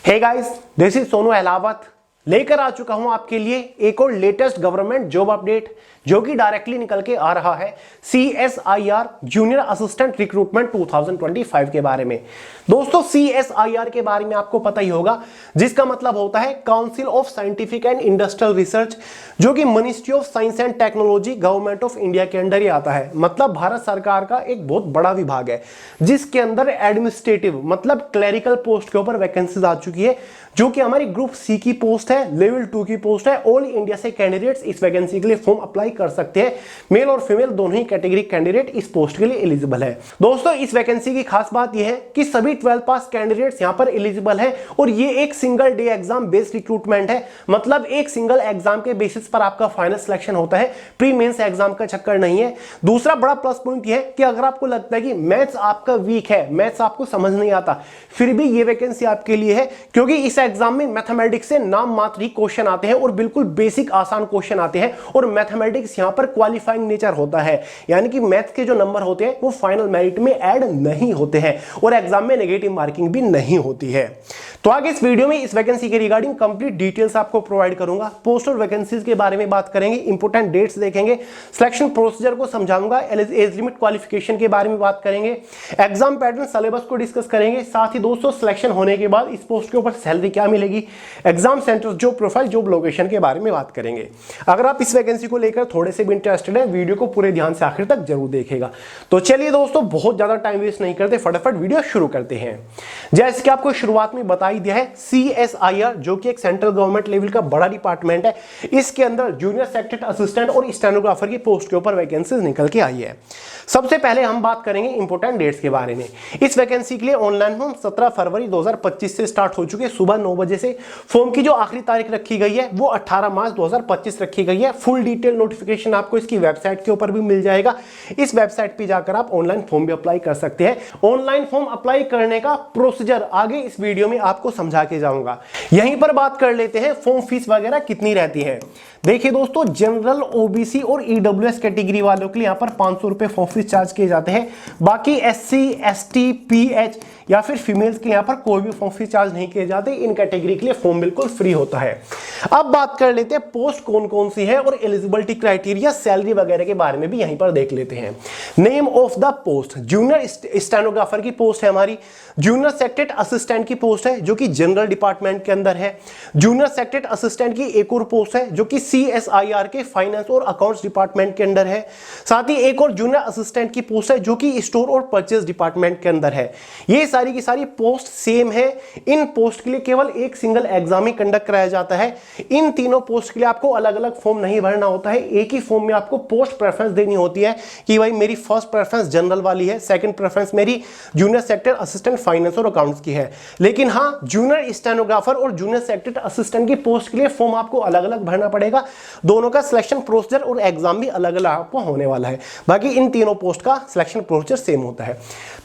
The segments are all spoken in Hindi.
Hey guys, this is Sonu Ahlawat लेकर आ चुका हूं आपके लिए एक और लेटेस्ट गवर्नमेंट जॉब अपडेट जो कि डायरेक्टली निकल के आ रहा है CSIR जूनियर असिस्टेंट रिक्रूटमेंट 2025 के बारे में। दोस्तों CSIR के बारे में आपको पता ही होगा, जिसका मतलब होता है council of scientific and industrial research, जो कि ministry of science and technology government of India के अंडर ही आता है। मतलब भारत सरकार का एक बहुत बड़ा विभाग है जिसके अंदर एडमिनिस्ट्रेटिव मतलब क्लरिकल पोस्ट के ऊपर वैकेंसीज आ चुकी है, जो कि हमारी ग्रुप सी की पोस्ट है, लेवल 2 की पोस्ट है। ऑल इंडिया से कैंडिडेट्स इस वैकेंसी के लिए फॉर्म अप्लाई कर सकते हैं। मेल और फीमेल दोनों ही कैटेगरी कैंडिडेट इस पोस्ट के लिए एलिजिबल है। दोस्तों इस वैकेंसी की खास बात यह है कि सभी 12 पास कैंडिडेट्स यहां पर एलिजिबल है और ये एक single day exam based recruitment है। मतलब एक सिंगल एग्जाम के बेसिस पर आपका फाइनल सिलेक्शन होता है, प्री मेंस एग्जाम का चक्कर नहीं है। दूसरा बड़ा प्लस पॉइंट यह है कि अगर आपको लगता है कि मैथ्स आपका वीक है, मैथ्स आपको समझ नहीं आता, फिर भी ये वैकेंसी आपके लिए है, क्योंकि इस एग्जाम में मैथमेटिक्स से नाम मात्र ही क्वेश्चन आते हैं और बिल्कुल बेसिक आसान क्वेश्चन आते हैं। और मैथमेटिक्स यहां पर क्वालिफाइंग नेचर होता है, यानी कि मैथ्स के जो नंबर होते हैं वो फाइनल मेरिट में ऐड नहीं होते हैं और एग्जाम में नेगेटिव मार्किंग भी नहीं होती है। तो आगे इस वीडियो में इस वैकेंसी के रिगार्डिंग कंप्लीट डिटेल्स आपको प्रोवाइड करूंगा। पोस्ट और वैकेंसीज के बारे में बात करेंगे, इंपोर्टेंट डेट्स देखेंगे, सिलेक्शन प्रोसीजर को समझाऊंगा, एज लिमिट क्वालिफिकेशन के बारे में बात करेंगे, एग्जाम पैटर्न सिलेबस को डिस्कस करेंगे। साथ ही दोस्तों सिलेक्शन होने के बाद इस पोस्ट के ऊपर सैलरी क्या मिलेगी, exam centre, job profile, job location के बारे में बात करेंगे। अगर आप इस वैकेंसी को लेकर थोड़े से भी इंटरेस्टेड हैं, वीडियो को पूरे ध्यान से आखिर तक जरूर देखिएगा। तो चलिए दोस्तों बहुत ज्यादा टाइम वेस्ट नहीं करते, फटाफट वीडियो शुरू करते हैं। जैसे कि आपको शुरुआत में बता ही दिया है, CSIR जो कि एक सेंट्रल गवर्नमेंट लेवल का बड़ा डिपार्टमेंट है, इसके अंदर जूनियर सेक्रेटरी असिस्टेंट और स्टेनोग्राफर की पोस्ट के ऊपर वैकेंसीज निकल के आई है। सबसे पहले हम बात करेंगे इंपोर्टेंट डेट्स के बारे में। इस वैकेंसी के लिए ऑनलाइन फॉर्म 17 फरवरी 2025 से स्टार्ट हो चुके हैं सुबह 9 बजे से। फॉर्म की जो आखिरी तारीख रखी गई है वो 18 मार्च 2025 रखी गई है। फुल डिटेल नोटिफिकेशन आपको इसकी वेबसाइट के ऊपर भी मिल जाएगा। इस वेबसाइट पे जाकर आप ऑनलाइन फॉर्म भी अप्लाई कर सकते हैं। ऑनलाइन फॉर्म अप्लाई करने का प्रोसीजर आगे इस वीडियो में आपको समझा के जाऊंगा। यहीं पर बात कर लेते हैं फॉर्म फीस वगैरह कितनी रहती है। देखिए दोस्तों, जनरल, OBC और EWS कैटेगरी वालों के लिए यहाँ पर 500 रुपए फॉर्म फीस चार्ज किए जाते हैं। बाकी SC, ST, PH या फिर फीमेल्स के यहाँ पर कोई भी फॉर्म फीस चार्ज नहीं किए जाते। इन कैटेगरी के लिए फॉर्म बिल्कुल फ्री होता है। अब बात कर लेते हैं पोस्ट कौन कौन सी है और एलिजिबिलिटी क्राइटेरिया, सैलरी वगैरह के बारे में भी यहीं पर देख लेते हैं। Name of the post, junior stenographer की पोस्ट है हमारी, जूनियर सेक्रेटरी असिस्टेंट की पोस्ट है जो कि जनरल डिपार्टमेंट के अंदर है, जूनियर सेक्रेटरी असिस्टेंट की एक और पोस्ट है जो कि CSIR के फाइनेंस और अकाउंट्स डिपार्टमेंट के अंदर है। साथ ही एक और जूनियर असिस्टेंट की पोस्ट है जो कि स्टोर और परचेज डिपार्टमेंट के अंदर है। ये सारी की सारी पोस्ट सेम है। इन पोस्ट के लिए केवल एक सिंगल एग्जाम ही कंडक्ट कराया जाता है। इन तीनों पोस्ट के लिए आपको अलग अलग फॉर्म नहीं भरना होता है, एक ही फॉर्म में आपको पोस्ट प्रेफरेंस देनी होती है कि भाई मेरी फर्स्ट प्रेफरेंस जनरल वाली है, सेकंड प्रेफरेंस मेरी जूनियर सेक्रेटरी असिस्टेंट फाइनेंस और अकाउंट्स की है। लेकिन हाँ, जूनियर स्टेनोग्राफर और जूनियर सेक्रेटरी असिस्टेंट की पोस्ट के लिए फॉर्म आपको अलग अलग भरना पड़ेगा। दोनों का सिलेक्शन प्रोसीजर और एग्जाम भी अलग अलग आपको होने वाला है। बाकी इन तीनों पोस्ट का सिलेक्शन प्रोसीजर सेम होता है।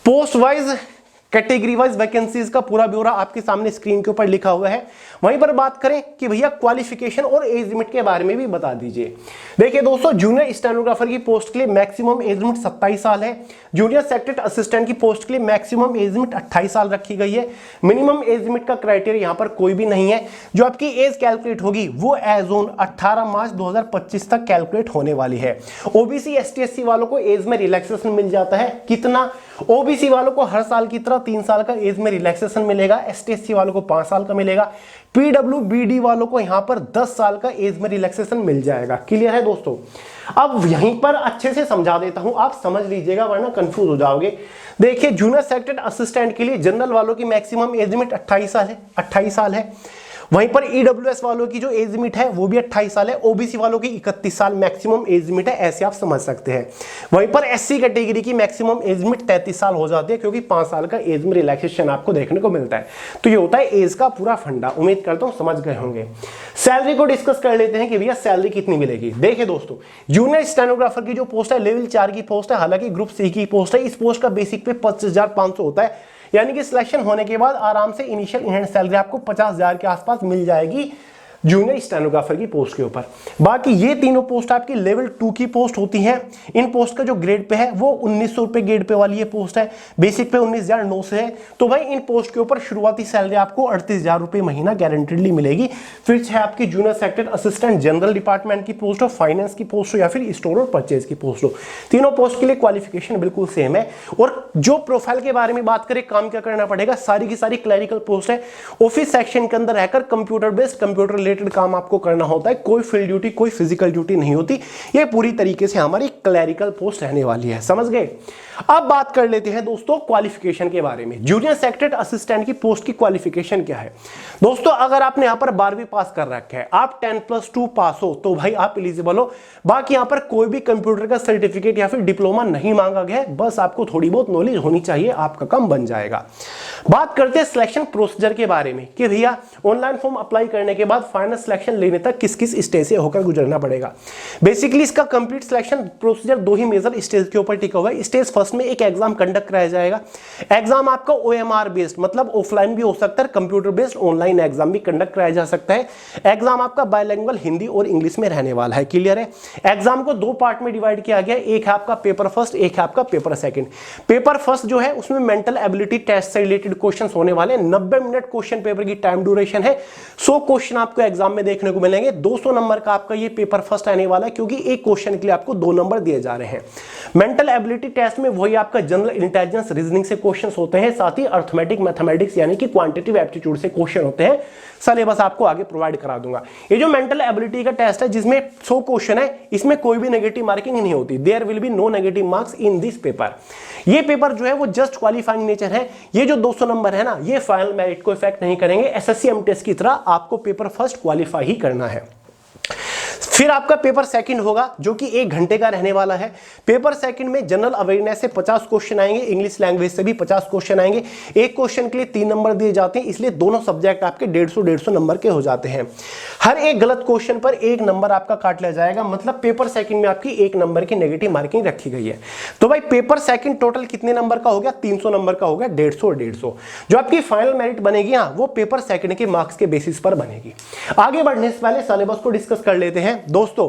Post wise, category wise vacancies का पूरा ब्यौरा आपके सामने स्क्रीन के ऊपर लिखा हुआ है। वहीं पर बात करें कि भैया क्वालिफिकेशन और एज लिमिट के बारे में भी बता दीजिए। देखिए दोस्तों, जूनियर स्टेनोग्राफर की पोस्ट के लिए मैक्सिमम एज लिमिट 27 साल है। जूनियर सेक्रेटरी असिस्टेंट की पोस्ट के लिए मैक्सिमम एज लिमिट 28 साल रखी गई है। मिनिमम एज लिमिट का क्राइटेरिया यहां पर कोई भी नहीं है। जो आपकी एज कैलकुलेट होगी वो एज ऑन 18 मार्च 2025 तक कैलकुलेट होने वाली है। OBC, ST, SC वालों को एज में रिलैक्सेशन मिल जाता है। कितना? OBC वालों को हर साल की तरह 3 साल का एज में रिलैक्सेशन मिलेगा। ST, SC वालों को 5 साल का मिलेगा। PWBD वालों को यहां पर 10 साल का एज में रिलैक्सेशन मिल जाएगा। क्लियर है दोस्तों? अब यहीं पर अच्छे से समझा देता हूं, आप समझ लीजिएगा वरना कंफ्यूज हो जाओगे। देखिए, जूनियर सेक्रेटरी असिस्टेंट के लिए जनरल वालों की मैक्सिमम एज लिमिट 28 साल है, 28 साल है। वहीं पर EWS वालों की जो एज लिमिट है वो भी 28 साल है। OBC वालों की 31 साल मैक्सिमम एज लिमिट है, ऐसे आप समझ सकते हैं। वहीं पर SC कैटेगरी की मैक्सिमम एज लिमिट 33 साल हो जाती है, क्योंकि 5 साल का एज में रिलैक्सेशन आपको देखने को मिलता है। तो ये होता है एज का पूरा फंडा। उम्मीद करता हूं समझ गए होंगे। सैलरी को डिस्कस कर लेते हैं कि भैया सैलरी कितनी मिलेगी। देखिए दोस्तों, जूनियर स्टेनोग्राफर की जो पोस्ट है लेवल 4 की पोस्ट है, हालांकि ग्रुप सी की पोस्ट है। इस पोस्ट का बेसिक पे 25,500 होता है, यानी कि सिलेक्शन होने के बाद आराम से इनिशियल इन हैंड सैलरी आपको 50,000 के आसपास मिल जाएगी। जूनियर स्टेनोग्राफर की पोस्ट के ऊपर। बाकी ये तीनों पोस्ट आपकी लेवल 2 की पोस्ट होती हैं। इन पोस्ट का जो ग्रेड पे है वो 1900 रुपए ग्रेड पे वाली ये पोस्ट है, बेसिक पे 19,900 है। तो भाई इन पोस्ट के ऊपर शुरुआती सैलरी आपको 38,000 रुपए महीना गारंटेडली मिलेगी। फिर है आपकी junior sector assistant general department की पोस्ट हो, फाइनेंस की पोस्ट हो या फिर स्टोर और परचेज की पोस्ट हो, तीनों पोस्ट के लिए क्वालिफिकेशन बिल्कुल सेम है। और जो प्रोफाइल के बारे में बात करें, काम क्या करना पड़ेगा, सारी की सारी क्लरिकल पोस्ट है। ऑफिस सेक्शन के अंदर रहकर कंप्यूटर बेस्ड कंप्यूटर रिलेटेड काम आपको करना होता है, कोई फील्ड ड्यूटी कोई फिजिकल ड्यूटी नहीं होती। ये पूरी तरीके से हमारी क्लरिकल पोस्ट रहने वाली है, समझ गए। अब बात कर लेते हैं दोस्तों क्वालिफिकेशन के बारे में। जूनियर सेक्रेटरी असिस्टेंट की पोस्ट की क्वालिफिकेशन क्या है दोस्तों? अगर आपने यहां पर 12वीं पास कर रखा है, आप 10+2 पास हो तो भाई आप एलिजिबल हो। बाकी यहां पर कोई भी कंप्यूटर का सर्टिफिकेट या फिर डिप्लोमा नहीं मांगा गया है, बस आपको थोड़ी बहुत नॉलेज होनी चाहिए, आपका काम बन जाएगा। बात करते हैं सिलेक्शन प्रोसीजर के बारे में कि भैया ऑनलाइन फॉर्म अप्लाई करने के बाद फाइनल सिलेक्शन लेने तक किस किस स्टेज से होकर गुजरना पड़ेगा। बेसिकली इसका कंप्लीट सिलेक्शन प्रोसीजर 2 ही मेजर स्टेज के ऊपर टिका हुआ है। स्टेज फर्स्ट में एक एग्जाम कंडक्ट कराया जाएगा। एग्जाम आपका OMR बेस्ड, मतलब ऑफलाइन भी हो सकता है, कंप्यूटर बेस्ड ऑनलाइन एग्जाम भी कंडक्ट कराया जा सकता है। एग्जाम आपका बायलैंग्वेज हिंदी और इंग्लिश में रहने वाला है, क्लियर है। एग्जाम को 2 पार्ट में डिवाइड किया गया, एक है आपका पेपर फर्स्ट, एक है आपका पेपर सेकंड। पेपर फर्स्ट जो है उसमें मेंटल एबिलिटी टेस्ट से रिलेटेड क्वेश्चंस होने वाले हैं। 90 मिनट क्वेश्चन पेपर की टाइम ड्यूरेशन है। 100 क्वेश्चन आपको एग्जाम में देखने को मिलेंगे। 200 नंबर का आपका ये पेपर फर्स्ट आने वाला है, क्योंकि एक क्वेश्चन के लिए आपको 2 नंबर दिए जा रहे हैं। मेंटल एबिलिटी टेस्ट में वही आपका जनरल इंटेलिजेंस रीजनिंग से क्वेश्चंस होते हैं, साथ ही अर्थमेटिक मैथमेटिक्स यानी कि क्वांटिटेटिव एप्टीट्यूड से क्वेश्चन होते हैं। सिलेबस आपको आगे प्रोवाइड करा दूंगा। ये जो मेंटल एबिलिटी का टेस्ट है जिसमें 100 क्वेश्चन है, इसमें कोई भी नेगेटिव मार्किंग नहीं होती। There will be no negative marks in this paper. ये पेपर जो है वो जस्ट क्वालिफाइंग नेचर है। ये जो 200 नंबर है ना, ये फाइनल मेरिट को इफेक्ट नहीं करेंगे। SSC MTS की तरह आपको पेपर फर्स्ट क्वालिफाई ही करना है। फिर आपका पेपर सेकंड होगा जो कि 1 घंटे का रहने वाला है। पेपर सेकंड में जनरल अवेयरनेस से 50 क्वेश्चन आएंगे, इंग्लिश लैंग्वेज से भी 50 क्वेश्चन आएंगे। एक क्वेश्चन के लिए 3 नंबर दिए जाते हैं, इसलिए दोनों सब्जेक्ट आपके 150-150 नंबर के हो जाते हैं। हर एक गलत क्वेश्चन पर 1 नंबर आपका काट लिया जाएगा, मतलब पेपर सेकंड में आपकी 1 नंबर की नेगेटिव मार्किंग रखी गई है। तो भाई पेपर सेकंड टोटल कितने नंबर का हो गया? 300 नंबर का हो गया, 150 और 150। जो आपकी फाइनल मेरिट बनेगी हाँ, वो पेपर सेकंड के मार्क्स के बेसिस पर बनेगी। आगे बढ़ने से पहले सिलेबस को डिस्कस कर लेते हैं दोस्तों।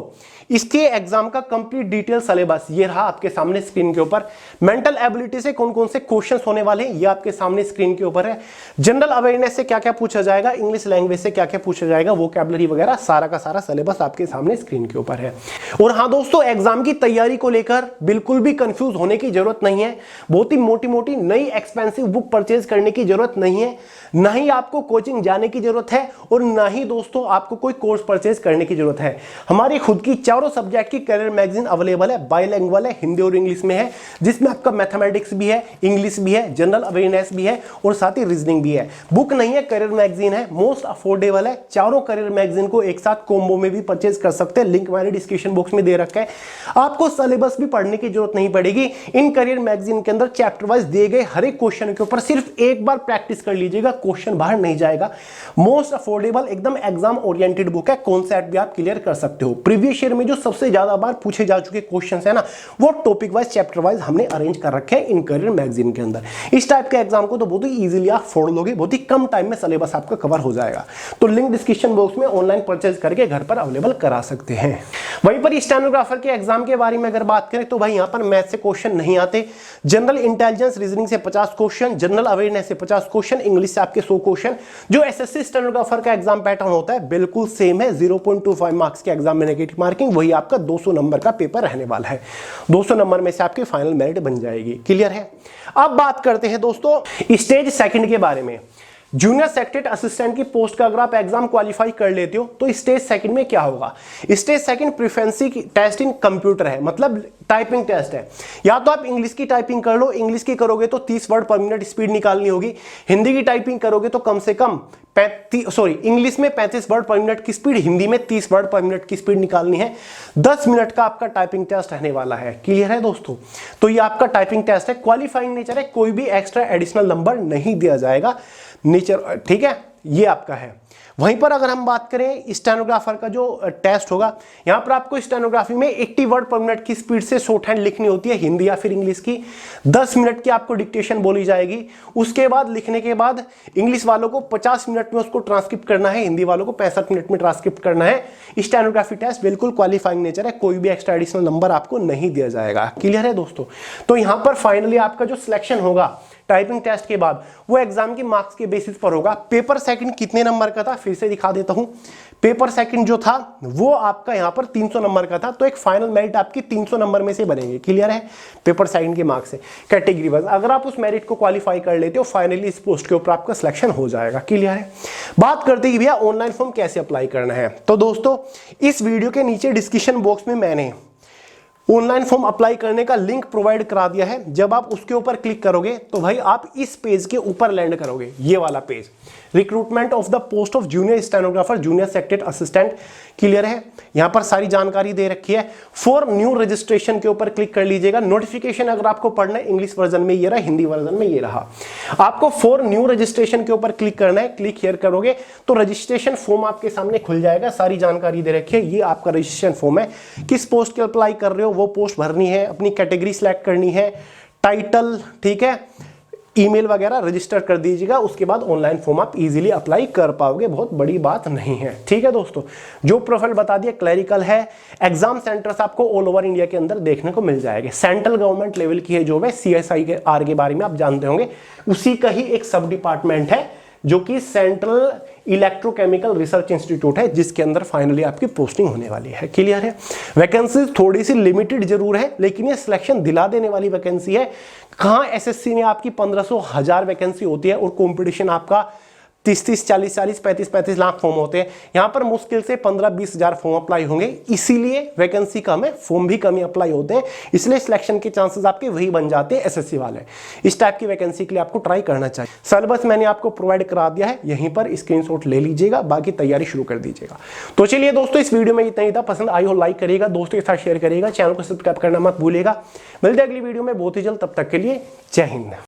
इसके एग्जाम का कंप्लीट डिटेल सिलेबस ये रहा आपके सामने स्क्रीन के ऊपर। मेंटल एबिलिटी से कौन कौन से क्वेश्चंस होने वाले हैं ये आपके सामने स्क्रीन के ऊपर है। जनरल अवेयरनेस से क्या क्या पूछा जाएगा, इंग्लिश लैंग्वेज से क्या क्या पूछा जाएगा, वोकैबुलरी वगैरह सारा का सारा सिलेबस आपके सामने स्क्रीन के ऊपर है। और हाँ दोस्तों, एग्जाम की तैयारी को लेकर बिल्कुल भी कंफ्यूज होने की जरूरत नहीं है। बहुत ही मोटी मोटी नई एक्सपेंसिव बुक परचेज करने की जरूरत नहीं है, ना ही आपको कोचिंग जाने की जरूरत है, और ना ही दोस्तों आपको कोई कोर्स परचेज करने की जरूरत है। हमारी खुद की चारों सब्जेक्ट की करियर मैगजीन अवेलेबल है, बाइलिंगुअल है, हिंदी और इंग्लिश में है, जिसमें आपका मैथमेटिक्स भी है, इंग्लिश भी है, जनरल अवेयरनेस भी है और साथ ही रीजनिंग भी है। बुक नहीं है, करियर मैगजीन है, मोस्ट अफोर्डेबल है। चारों करियर मैगजीन को एक साथ कॉम्बो में भी परचेज कर सकते हैं, लिंक मैंने डिस्क्रिप्शन बॉक्स में दे रखा है। आपको सिलेबस भी पढ़ने की जरूरत नहीं पड़ेगी। इन करियर मैगजीन के अंदर चैप्टर वाइज दिए गए हर एक क्वेश्चन के ऊपर सिर्फ एक बार प्रैक्टिस कर लीजिएगा, क्वेश्चन बाहर नहीं जाएगा। मोस्ट अफोर्डेबल एकदम एग्जाम ओरिएंटेड बुक है, कॉन्सेप्ट भी आप क्लियर कर सकते हो। प्रीवियस ईयर में जो सबसे ज्यादा बार पूछे जा चुके क्वेश्चंस है ना, वो टॉपिक वाइज चैप्टर वाइज हमने अरेंज कर रखे हैं इन करियर मैगजीन के अंदर। इस टाइप के एग्जाम को तो बहुत ही इजीली आप फोड़ लोगे, बहुत ही कम टाइम में सिलेबस आपका कवर हो जाएगा। तो लिंक डिस्क्रिप्शन बॉक्स में ऑनलाइन परचेज करके घर पर अवेलेबल करा सकते हैं। वहीं पर स्टेनोग्राफर के एग्जाम के बारे में अगर बात करें तो भाई यहां पर मैथ से क्वेश्चन नहीं आते। जनरल इंटेलिजेंस रीजनिंग से 50 क्वेश्चन, जनरल अवेयरनेस से 50 क्वेश्चन, इंग्लिश से आपके 100 क्वेश्चन। जो SSC स्टेनोग्राफर का एग्जाम पैटर्न होता है बिल्कुल सेम है। 0.25 मार्क्स के एग्जाम में नेगेटिव मार्किंग, वही आपका 200 नंबर का पेपर रहने वाला है। 200 नंबर में से आपकी फाइनल मेरिट बन जाएगी, क्लियर है। अब बात करते हैं दोस्तों स्टेज सेकंड के बारे में। जूनियर सेक्रेटरी असिस्टेंट की पोस्ट का अगर आप एग्जाम क्वालिफाई कर लेते हो तो स्टेज सेकंड में क्या होगा? Stage second proficiency test in computer है, मतलब टाइपिंग टेस्ट है। या तो आप इंग्लिश की टाइपिंग कर लो, इंग्लिश की करोगे तो 30 वर्ड पर मिनट स्पीड निकालनी होगी। हिंदी की टाइपिंग करोगे तो कम से कम इंग्लिश में 35 वर्ड पर मिनट की स्पीड, हिंदी में 30 वर्ड पर मिनट की स्पीड निकालनी है। 10 मिनट का आपका टाइपिंग टेस्ट रहने वाला है, क्लियर है दोस्तों। तो ये आपका टाइपिंग टेस्ट है, क्वालिफाइंग नेचर है, कोई भी एक्स्ट्रा एडिशनल नंबर नहीं दिया जाएगा नेचर, ठीक है। ये आपका है। वहीं पर अगर हम बात करें स्टेनोग्राफर का जो टेस्ट होगा, यहां पर आपको स्टेनोग्राफी में 80 वर्ड पर मिनट की स्पीड से शॉर्ट हैंड लिखनी होती है, हिंदी या फिर इंग्लिश की। 10 मिनट की आपको डिक्टेशन बोली जाएगी। उसके बाद लिखने के बाद इंग्लिश वालों को 50 मिनट में उसको ट्रांसक्रिप्ट करना है, हिंदी वालों को 65 मिनट में ट्रांसक्रिप्ट करना है। स्टेनोग्राफी टेस्ट बिल्कुल क्वालिफाइंग नेचर है, कोई भी एक्स्ट्रा एडिशनल नंबर आपको नहीं दिया जाएगा। क्लियर है दोस्तों? तो यहां पर फाइनली आपका जो सिलेक्शन होगा टाइपिंग टेस्ट के बाद, वो एग्जाम के मार्क्स के बेसिस पर होगा। पेपर सेकंड कितने नंबर का था फिर से दिखा देता हूं। पेपर सेकंड जो था वो आपका यहां पर 300 नंबर का था, तो एक फाइनल मेरिट आपकी 300 नंबर में से बनेंगे। क्लियर है? पेपर सेकंड के मार्क्स से कैटेगरी वाइज अगर आप उस मेरिट को क्वालिफाई कर लेते हो, फाइनली इस पोस्ट के ऊपर आपका सिलेक्शन हो जाएगा। क्लियर है? बात करते हैं भैया ऑनलाइन फॉर्म कैसे अप्लाई करना है। तो दोस्तों इस वीडियो के नीचे डिस्क्रिप्शन बॉक्स में मैंने ऑनलाइन फॉर्म अप्लाई करने का लिंक प्रोवाइड करा दिया है। जब आप उसके ऊपर क्लिक करोगे तो भाई आप इस पेज के ऊपर लैंड करोगे, ये वाला page, recruitment of the post of junior stenographer junior secretary assistant. Clear है? यहां पर सारी जानकारी दे रखी है। फॉर न्यू रजिस्ट्रेशन के ऊपर क्लिक कर लीजिएगा। नोटिफिकेशन अगर आपको पढ़ना है इंग्लिश वर्जन में ये रहा, हिंदी वर्जन में ये रहा। आपको फॉर न्यू रजिस्ट्रेशन के ऊपर क्लिक करना है। क्लिक हियर करोगे तो रजिस्ट्रेशन फॉर्म आपके सामने खुल जाएगा। सारी जानकारी दे रखी है। ये आपका रजिस्ट्रेशन फॉर्म है, किस पोस्ट के अप्लाई कर रहे हो वो पोस्ट भरनी है, अपनी कैटेगरी सिलेक्ट करनी है, टाइटल, ठीक है, ईमेल वगैरह रजिस्टर कर दीजिएगा। उसके बाद ऑनलाइन फॉर्म आप इजीली अप्लाई कर पाओगे, बहुत बड़ी बात नहीं है। ठीक है दोस्तों, जो प्रोफाइल बता दिया क्लरिकल है। एग्जाम सेंटर्स आपको ऑल ओवर इंडिया के अंदर देखने को मिल जाएंगे। सेंट्रल गवर्नमेंट लेवल की है जो है, CSIR के बारे में आप जानते होंगे, उसी का ही एक सब डिपार्टमेंट है जो कि सेंट्रल इलेक्ट्रोकेमिकल रिसर्च इंस्टीट्यूट है, जिसके अंदर फाइनली आपकी पोस्टिंग होने वाली है। क्लियर है? वैकेंसी थोड़ी सी लिमिटेड जरूर है, लेकिन ये सिलेक्शन दिला देने वाली वैकेंसी है। कहां SSC में आपकी 1500 1000 वैकेंसी होती है और कंपटीशन आपका 30-30, 40-40, 35-35 लाख फॉर्म होते हैं। यहां पर मुश्किल से 15-20 हजार फॉर्म अप्लाई होंगे, इसीलिए वैकेंसी कम है, फॉर्म भी कम ही अप्लाई होते हैं, इसलिए सिलेक्शन के चांसेस आपके वही बन जाते हैं SSC वाले। इस टाइप की वैकेंसी के लिए आपको ट्राई करना चाहिए। सिलेबस मैंने आपको प्रोवाइड करा दिया है, यहीं पर स्क्रीनशॉट ले लीजिएगा, बाकी तैयारी शुरू कर दीजिएगा। तो चलिए दोस्तों, इस वीडियो में इतना ही था। पसंद आई हो लाइक करिएगा, दोस्तों के साथ शेयर करिएगा, चैनल को सब्सक्राइब करना मत भूलिएगा। मिलते हैं अगली वीडियो में बहुत ही जल्द, तब तक के लिए जय हिंद।